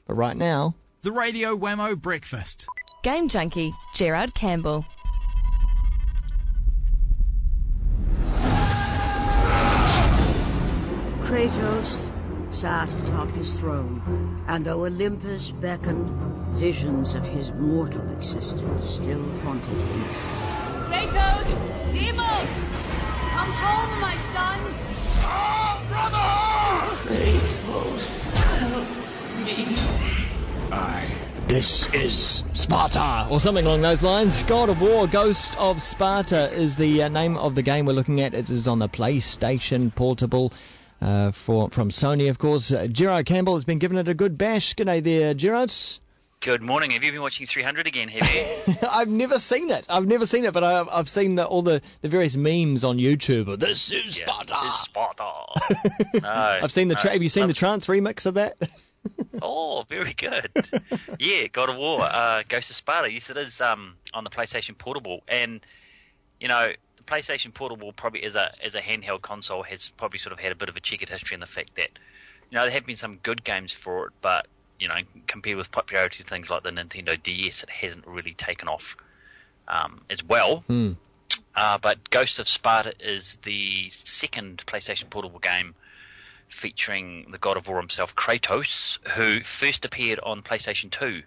But right now... The Radio Wammo Breakfast. Game junkie, Gerard Campbell. Kratos sat atop his throne, and though Olympus beckoned, visions of his mortal existence still haunted him. Kratos! Deimos! Come home, my sons! Oh, brother! Kratos, help me. This is Sparta, or something along those lines. God of War, Ghost of Sparta is the name of the game we're looking at. It is on the PlayStation Portable from Sony, of course. Gerard Campbell has been giving it a good bash. G'day there, Gerard. Good morning. Have you been watching 300 again, have you? I've never seen it, but I've seen all the various memes on YouTube. This is Sparta. This is Sparta. No, I've seen the have you seen the trance remix of that? Oh, very good. Yeah, God of War, Ghost of Sparta. Yes, it is on the PlayStation Portable. And, you know, the PlayStation Portable probably as a handheld console has probably sort of had a bit of a checkered history in the fact that, you know, there have been some good games for it, but, you know, compared with popularity things like the Nintendo DS, it hasn't really taken off as well. But Ghost of Sparta is the second PlayStation Portable game featuring the God of War himself, Kratos, who first appeared on PlayStation 2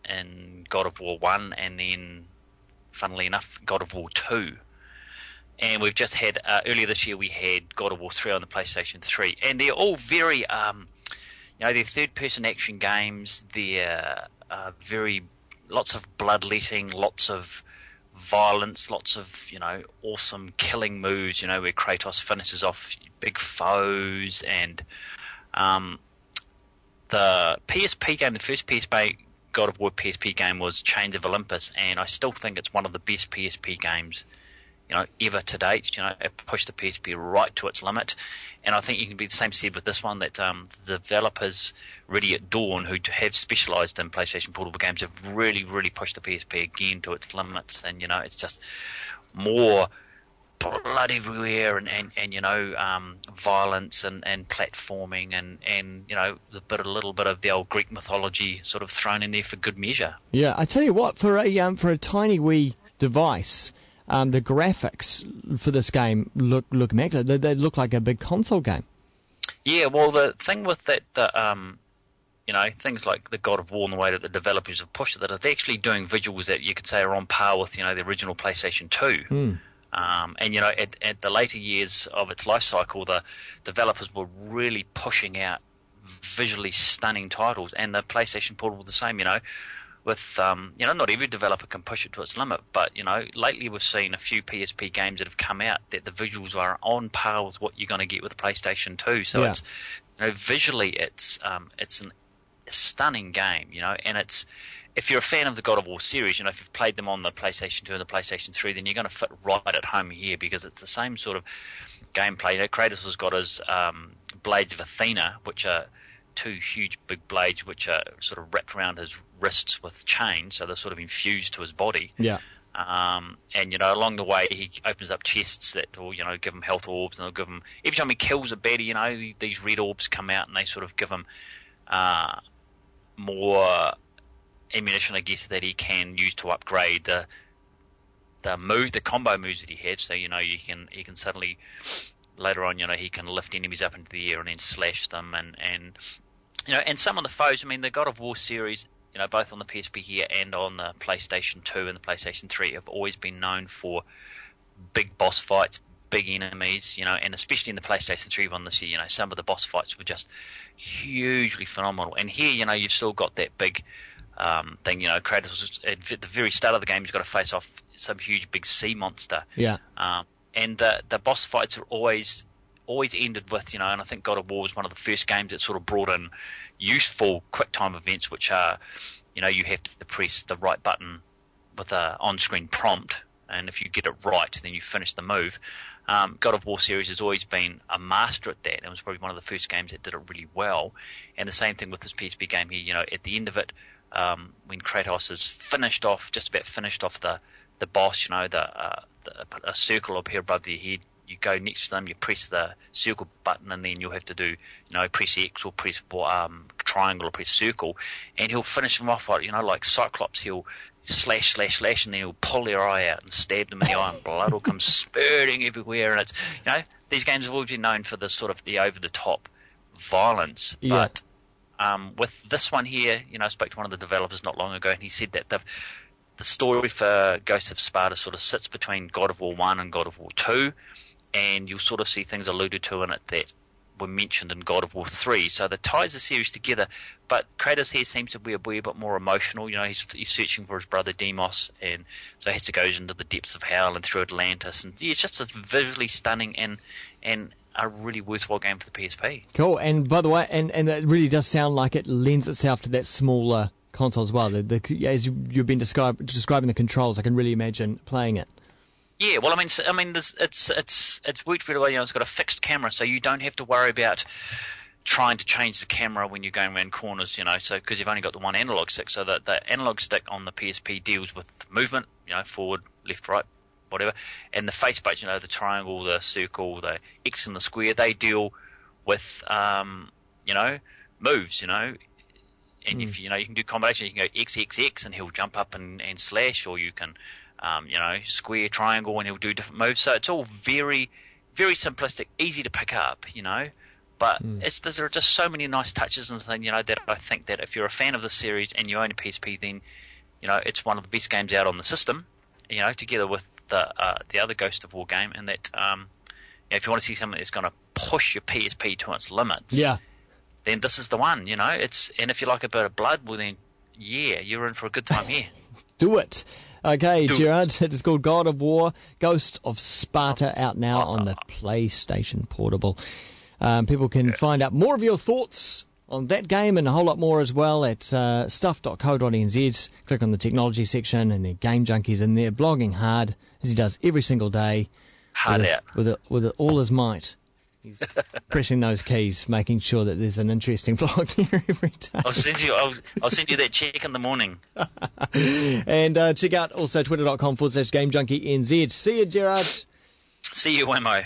in God of War 1, and then, funnily enough, God of War 2. And we've just had, earlier this year, we had God of War 3 on the PlayStation 3. And they're all very, you know, they're third-person action games. They're lots of bloodletting, lots of violence, lots of, you know, awesome killing moves, you know, where Kratos finishes off big foes. And the PSP game, the first PSP God of War PSP game was Chains of Olympus, and I still think it's one of the best PSP games, you know, ever to date. You know, it pushed the PSP right to its limit, and I think you can be the same said with this one, that the developers Ready at Dawn, who have specialised in PlayStation Portable games, have really, really pushed the PSP again to its limits, and, you know, it's just more blood everywhere, and you know, violence and platforming, and you know, a little bit of the old Greek mythology sort of thrown in there for good measure. Yeah, I tell you what, for a tiny wee device, the graphics for this game look immaculate. They look like a big console game. Yeah, well, the thing with that, you know, things like the God of War and the way that the developers have pushed it, that it's actually doing visuals that you could say are on par with, you know, the original PlayStation 2. And, you know, at the later years of its life cycle, the developers were really pushing out visually stunning titles, and the PlayStation Portable the same, you know, with, you know, not every developer can push it to its limit, but, you know, lately we've seen a few PSP games that have come out that the visuals are on par with what you're going to get with the PlayStation 2. So it's, you know, visually it's an stunning game, you know, and it's, if you're a fan of the God of War series, you know, if you've played them on the PlayStation 2 and the PlayStation 3, then you're going to fit right at home here, because it's the same sort of gameplay. You know, Kratos has got his Blades of Athena, which are two huge big blades which are sort of wrapped around his wrists with chains, so they're sort of infused to his body. Yeah. And, you know, along the way he opens up chests that will, you know, give him health orbs, and they'll give him, every time he kills a baddie, you know, these red orbs come out and they sort of give him more ammunition, I guess, that he can use to upgrade the combo moves that he has. So, you know, he can suddenly later on, you know, he can lift enemies up into the air and then slash them, and you know, and some of the foes. I mean, the God of War series, you know, both on the PSP here and on the PlayStation 2 and the PlayStation 3, have always been known for big boss fights, big enemies, you know, and especially in the PlayStation 3 one this year, you know, some of the boss fights were just hugely phenomenal. And here, you know, you've still got that big thing, you know, Kratos at the very start of the game, he's got to face off some huge big sea monster. Yeah. And the boss fights are always ended with, you know, and I think God of War was one of the first games that sort of brought in useful quick time events, which are, you know, you have to press the right button with a on-screen prompt, and if you get it right, then you finish the move. God of War series has always been a master at that, and it was probably one of the first games that did it really well. And the same thing with this PSP game here, you know, at the end of it, when Kratos is just about finished off the boss, you know, a circle up here above their head you go next to them, you press the circle button, and then you'll have to do, press X or press triangle or press circle, and he'll finish them off like Cyclops. He'll slash, and then he'll pull their eye out and stab them in the eye, and blood will come spurting everywhere. And it's, these games have always been known for this sort of the over-the-top violence, but with this one here, I spoke to one of the developers not long ago, and he said that the story for Ghost of Sparta sort of sits between God of War 1 and God of War 2, and you'll sort of see things alluded to in it that were mentioned in God of War 3, so that ties the series together. But Kratos here seems to be a wee bit more emotional. He's searching for his brother Deimos, and so he has to go into the depths of hell and through Atlantis, and it's just a visually stunning and a really worthwhile game for the PSP. Cool. And by the way, and it really does sound like it lends itself to that smaller console as well. As you've been describing the controls, I can really imagine playing it. Yeah, well, it's worked really well. It's got a fixed camera, so you don't have to worry about trying to change the camera when you're going around corners. So because you've only got the one analog stick, so that the analog stick on the PSP deals with movement, forward, left, right, whatever, and the face buttons, the triangle, the circle, the X and the square, they deal with moves, and if you can do combinations, you can go X, X, X, and he'll jump up and slash, or you can square, triangle, and he'll do different moves. So it's all very, very simplistic, easy to pick up, but there are just so many nice touches and things, that I think that if you're a fan of this series and you own a PSP, then it's one of the best games out on the system, together with the other Ghost of War game, and that if you want to see something that's going to push your PSP to its limits, then this is the one. And if you like a bit of blood, well then, you're in for a good time here. Do it. Okay, Gerard, it is called God of War, Ghost of Sparta, out now on the PlayStation Portable. People can find out more of your thoughts on that game and a whole lot more as well at stuff.co.nz. Click on the technology section, and the Game Junkie's in there, blogging hard, as he does every single day. With all his might. He's pressing those keys, making sure that there's an interesting blog there every day. I'll send you that check in the morning. And check out also twitter.com/GameJunkieNZ. See you, Gerard. See you, Wammo.